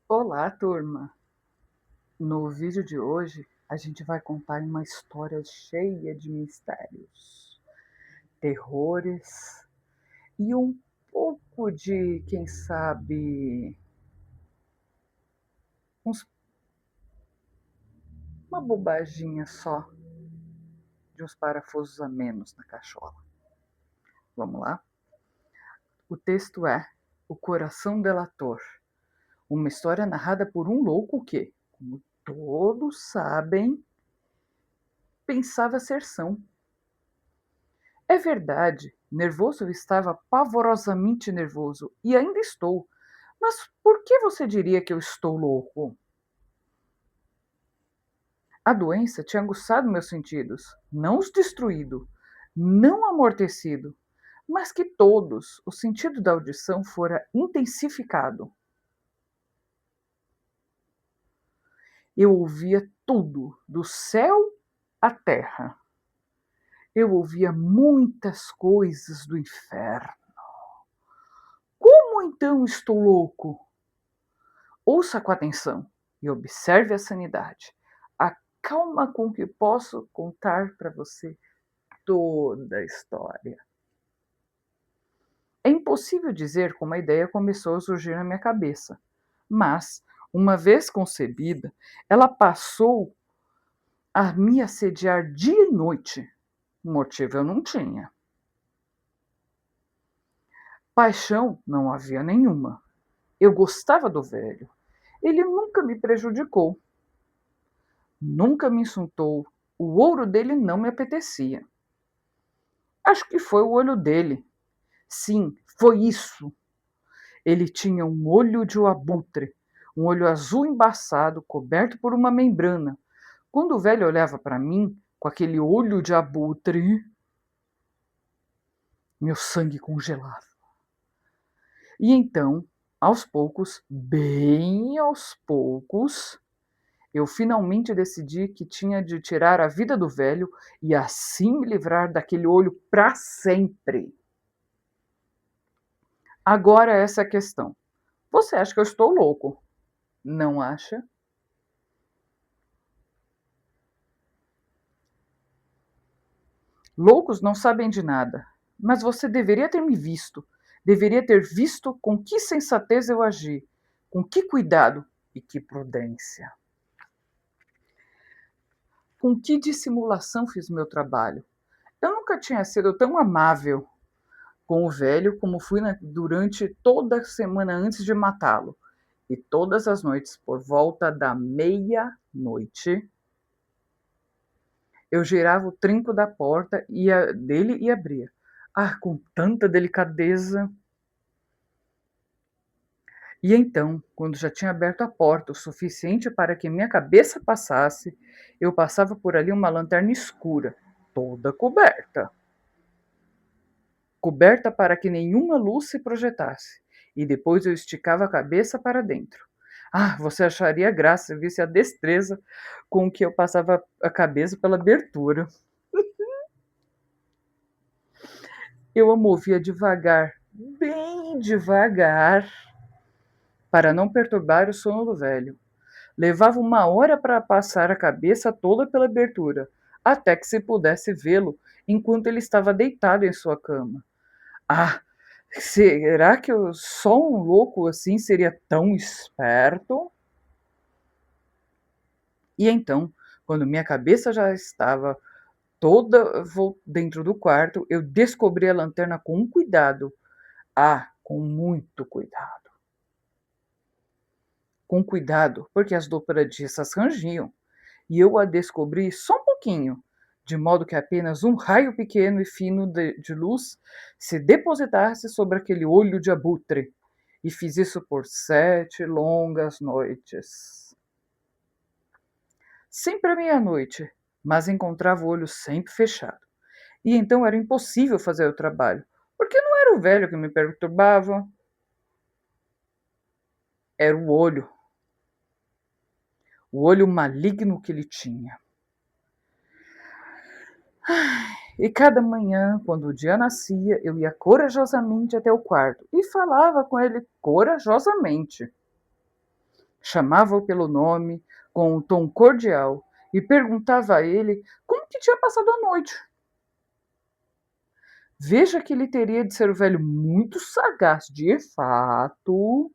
Olá, turma! No vídeo de hoje, a gente vai contar uma história cheia de mistérios, terrores e um pouco de, quem sabe, uns, uma bobaginha só de uns parafusos a menos na cachola. Vamos lá? O texto é O Coração Delator, uma história narrada por um louco que, como todos sabem, pensava ser são. É verdade, nervoso eu estava pavorosamente nervoso, e ainda estou. Mas por que você diria que eu estou louco? A doença tinha aguçado meus sentidos, não os destruído, não amortecido, mas que todos, o sentido da audição fora intensificado. Eu ouvia tudo, do céu à terra. Eu ouvia muitas coisas do inferno. Como então estou louco? Ouça com atenção e observe a sanidade. A calma com que posso contar para você toda a história. É impossível dizer como a ideia começou a surgir na minha cabeça, mas, uma vez concebida, ela passou a me assediar dia e noite. Motivo eu não tinha. Paixão não havia nenhuma. Eu gostava do velho. Ele nunca me prejudicou. Nunca me insultou. O ouro dele não me apetecia. Acho que foi o olho dele. Sim, foi isso. Ele tinha um olho de abutre, um olho azul embaçado, coberto por uma membrana. Quando o velho olhava para mim, com aquele olho de abutre, meu sangue congelava. E então, aos poucos, bem aos poucos, eu finalmente decidi que tinha de tirar a vida do velho e assim me livrar daquele olho para sempre. Agora essa é a questão. Você acha que eu estou louco? Não acha? Loucos não sabem de nada. Mas você deveria ter me visto. Deveria ter visto com que sensatez eu agi, com que cuidado e que prudência. Com que dissimulação fiz meu trabalho. Eu nunca tinha sido tão amável com o velho como fui durante toda a semana antes de matá-lo. E todas as noites, por volta da meia-noite, eu girava o trinco da porta dele e abria. Ah, com tanta delicadeza! E então, quando já tinha aberto a porta o suficiente para que minha cabeça passasse, eu passava por ali uma lanterna escura, toda coberta. Coberta para que nenhuma luz se projetasse. E depois eu esticava a cabeça para dentro. Ah, você acharia graça se visse a destreza com que eu passava a cabeça pela abertura. Eu a movia devagar, bem devagar, para não perturbar o sono do velho. Levava uma hora para passar a cabeça toda pela abertura, até que se pudesse vê-lo enquanto ele estava deitado em sua cama. Ah, será que só um louco assim seria tão esperto? E então, quando minha cabeça já estava toda dentro do quarto, eu descobri a lanterna com um cuidado. Ah, com muito cuidado. Com cuidado, porque as dobradiças rangiam, e eu a descobri só um pouquinho, de modo que apenas um raio pequeno e fino de luz se depositasse sobre aquele olho de abutre. E fiz isso por 7 longas noites. Sempre à meia-noite, mas encontrava o olho sempre fechado. E então era impossível fazer o trabalho, porque não era o velho que me perturbava, era o olho maligno que ele tinha. E cada manhã, quando o dia nascia, eu ia corajosamente até o quarto e falava com ele corajosamente. Chamava-o pelo nome, com um tom cordial, e perguntava a ele como que tinha passado a noite. Veja que ele teria de ser um velho muito sagaz, de fato,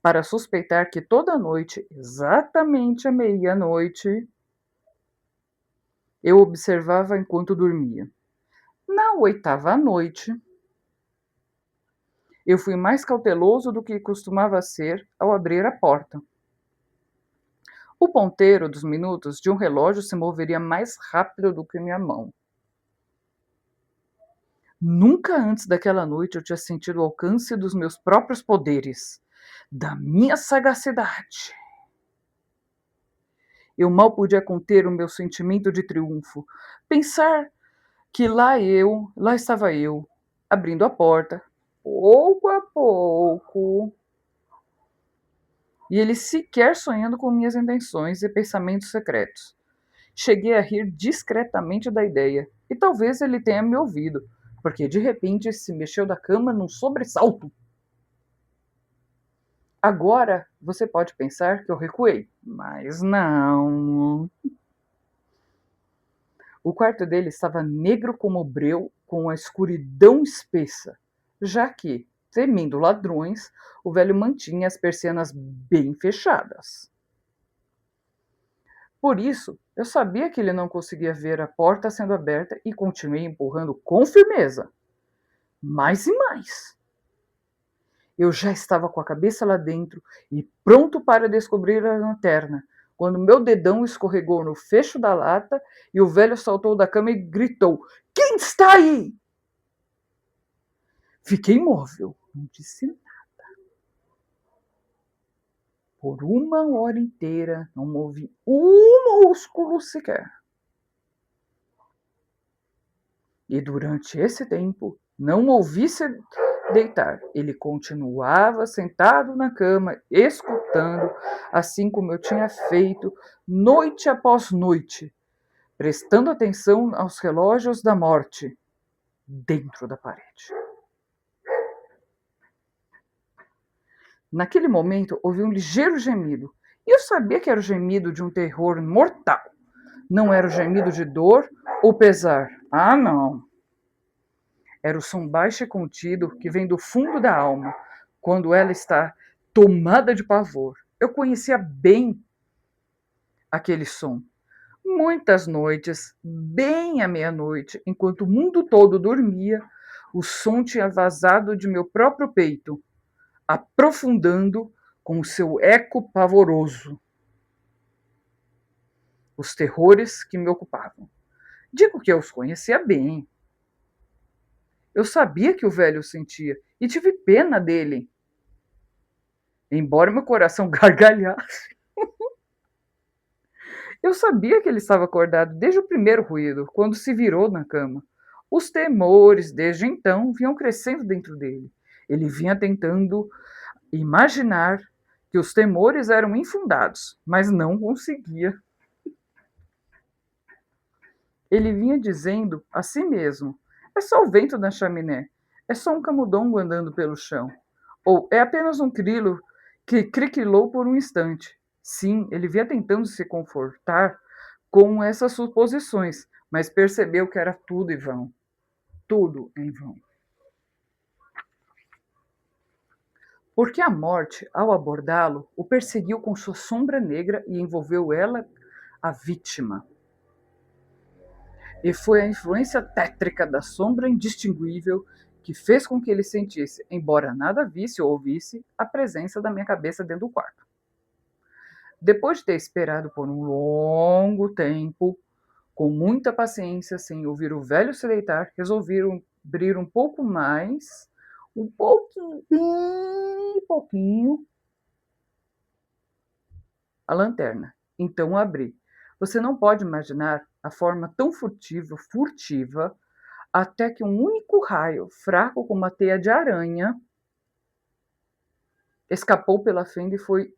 para suspeitar que toda noite, exatamente à meia-noite, eu observava enquanto dormia. Na 8ª noite, eu fui mais cauteloso do que costumava ser ao abrir a porta. O ponteiro dos minutos de um relógio se moveria mais rápido do que minha mão. Nunca antes daquela noite eu tinha sentido o alcance dos meus próprios poderes, da minha sagacidade. Eu mal podia conter o meu sentimento de triunfo. Pensar que lá estava eu, abrindo a porta, pouco a pouco, e ele sequer sonhando com minhas intenções e pensamentos secretos. Cheguei a rir discretamente da ideia, e talvez ele tenha me ouvido, porque de repente se mexeu da cama num sobressalto. Agora você pode pensar que eu recuei, mas não. O quarto dele estava negro como breu, com a escuridão espessa, já que, temendo ladrões, o velho mantinha as persianas bem fechadas. Por isso, eu sabia que ele não conseguia ver a porta sendo aberta e continuei empurrando com firmeza. Mais e mais. Eu já estava com a cabeça lá dentro e pronto para descobrir a lanterna, quando meu dedão escorregou no fecho da lata e o velho saltou da cama e gritou: "Quem está aí?" Fiquei imóvel, não disse nada. Por 1 hora inteira não movi um músculo sequer. E durante esse tempo não ouvi se deitar. Ele continuava sentado na cama, escutando, assim como eu tinha feito noite após noite, prestando atenção aos relógios da morte dentro da parede. Naquele momento, ouvi um ligeiro gemido, e eu sabia que era o gemido de um terror mortal. Não era o gemido de dor ou pesar. Ah, não. Era o som baixo e contido que vem do fundo da alma, quando ela está tomada de pavor. Eu conhecia bem aquele som. Muitas noites, bem à meia-noite, enquanto o mundo todo dormia, o som tinha vazado de meu próprio peito, aprofundando com o seu eco pavoroso os terrores que me ocupavam. Digo que eu os conhecia bem. Eu sabia que o velho sentia e tive pena dele. Embora meu coração gargalhasse, eu sabia que ele estava acordado desde o primeiro ruído, quando se virou na cama. Os temores, desde então, vinham crescendo dentro dele. Ele vinha tentando imaginar que os temores eram infundados, mas não conseguia. Ele vinha dizendo a si mesmo: é só o vento na chaminé, é só um camundongo andando pelo chão, ou é apenas um grilo que criquilou por um instante. Sim, ele vinha tentando se confortar com essas suposições, mas percebeu que era tudo em vão. Tudo em vão. Porque a morte, ao abordá-lo, o perseguiu com sua sombra negra e envolveu ela, a vítima. E foi a influência tétrica da sombra indistinguível que fez com que ele sentisse, embora nada visse ou ouvisse, a presença da minha cabeça dentro do quarto. Depois de ter esperado por um longo tempo, com muita paciência, sem ouvir o velho se deitar, resolvi abrir um pouco mais, um pouquinho, bem pouquinho, a lanterna. Então abri. Você não pode imaginar a forma tão furtiva, até que um único raio, fraco como uma teia de aranha, escapou pela fenda e foi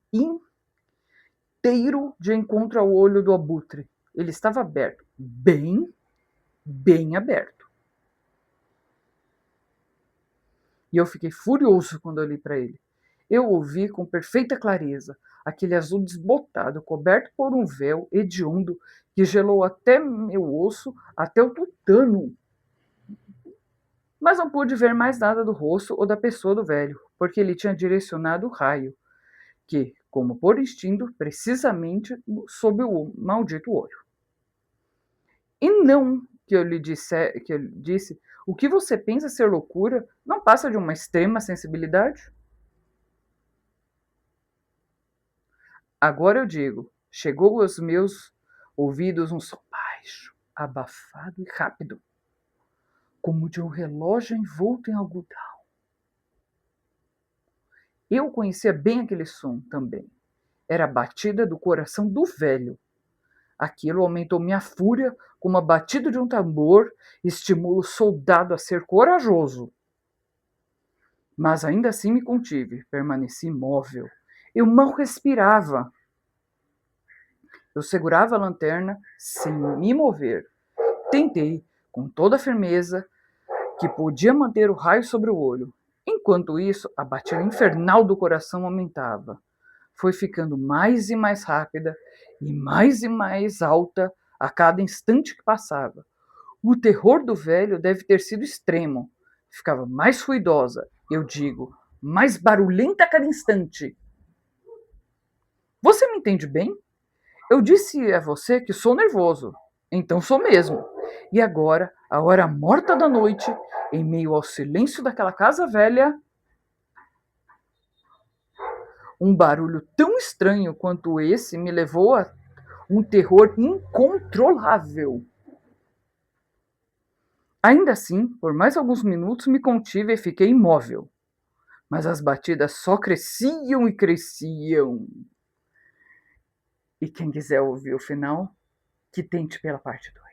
inteiro de encontro ao olho do abutre. Ele estava aberto, bem aberto. E eu fiquei furioso quando olhei para ele. Eu ouvi com perfeita clareza aquele azul desbotado, coberto por um véu hediondo que gelou até meu osso, até o tutano. Mas não pude ver mais nada do rosto ou da pessoa do velho, porque ele tinha direcionado o raio, que, como por instinto, precisamente sob o maldito olho. E não que eu lhe disse, o que você pensa ser loucura não passa de uma extrema sensibilidade? Agora eu digo, chegou aos meus ouvidos um som baixo, abafado e rápido, como de um relógio envolto em algodão. Eu conhecia bem aquele som também. Era a batida do coração do velho. Aquilo aumentou minha fúria como a batida de um tambor, estimula o soldado a ser corajoso. Mas ainda assim me contive, permaneci imóvel. Eu mal respirava. Eu segurava a lanterna sem me mover. Tentei, com toda a firmeza que podia, manter o raio sobre o olho. Enquanto isso, a batida infernal do coração aumentava. Foi ficando mais e mais rápida e mais alta a cada instante que passava. O terror do velho deve ter sido extremo. Ficava mais ruidosa, eu digo, mais barulhenta a cada instante. Você me entende bem? Eu disse a você que sou nervoso. Então sou mesmo. E agora, a hora morta da noite, em meio ao silêncio daquela casa velha, um barulho tão estranho quanto esse me levou a um terror incontrolável. Ainda assim, por mais alguns minutos me contive e fiquei imóvel. Mas as batidas só cresciam e cresciam. E quem quiser ouvir o final, que tente pela parte 2.